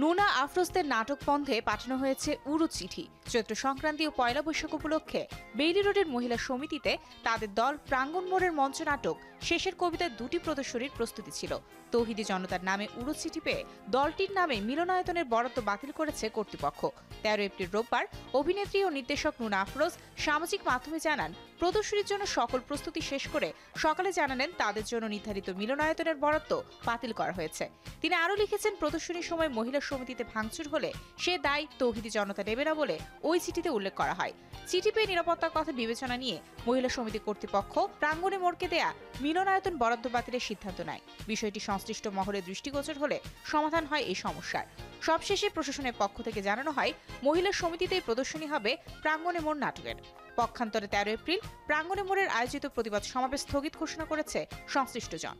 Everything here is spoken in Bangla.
নুনা আফরোজদের নাটক বন্ধে পাঠানো হয়েছে উড়ো চিঠি। চৈত্র সংক্রান্তি ও পয়লা বৈশাখ উপলক্ষে বেইলি রোডের মহিলা সমিতিতে তাদের দল প্রাঙ্গণ মোড়ের মঞ্চ নাটক শেষের কবিতার 2টি প্রদর্শনীর প্রস্তুতি ছিল। তৌহিদি জনতার নামে উড়ো চিঠি পেয়ে দলটির নামে মিলনায়তনের বরাদ্দ বাতিল করেছে কর্তৃপক্ষ। 13 এপ্রিল রোববার অভিনেত্রী ও নির্দেশক নুনা আফরোজ সামাজিক মাধ্যমে জানান, প্রদর্শনীর জন্য সকল প্রস্তুতি শেষ করে সকালে জানালেন তাদের জন্য নির্ধারিত মিলনায়তনের বরাদ্দ বাতিল করা হয়েছে। তিনি আরও লিখেছেন, প্রদর্শনীর সময় মহিলা সমিতিতে ভাঙচুর হলে সে দায় তৌহিদি জনতা নেবে না বলে ওই চিঠিতে উল্লেখ করা হয়। চিঠি পেয়ে নিরাপত্তার কথা বিবেচনা নিয়ে মহিলা সমিতি কর্তৃপক্ষ প্রাঙ্গণে মোড়কে দেয়া মিলনায়তন বরাদ্দ বাতিলের সিদ্ধান্ত নেয়। বিষয়টি সংশ্লিষ্ট মহলে দৃষ্টিগোচর হলে সমাধান হয় এই সমস্যার। সবশেষে প্রশাসনের পক্ষ থেকে জানানো হয়, মহিলা সমিতিতেই প্রদর্শনী হবে প্রাঙ্গণে মোড় নাটকের। পক্ষান্তরে 13 এপ্রিল প্রাঙ্গণে মোড়ের আয়োজিত প্রতিবাদ সমাবেশ স্থগিত ঘোষণা করেছে সংশ্লিষ্ট জন।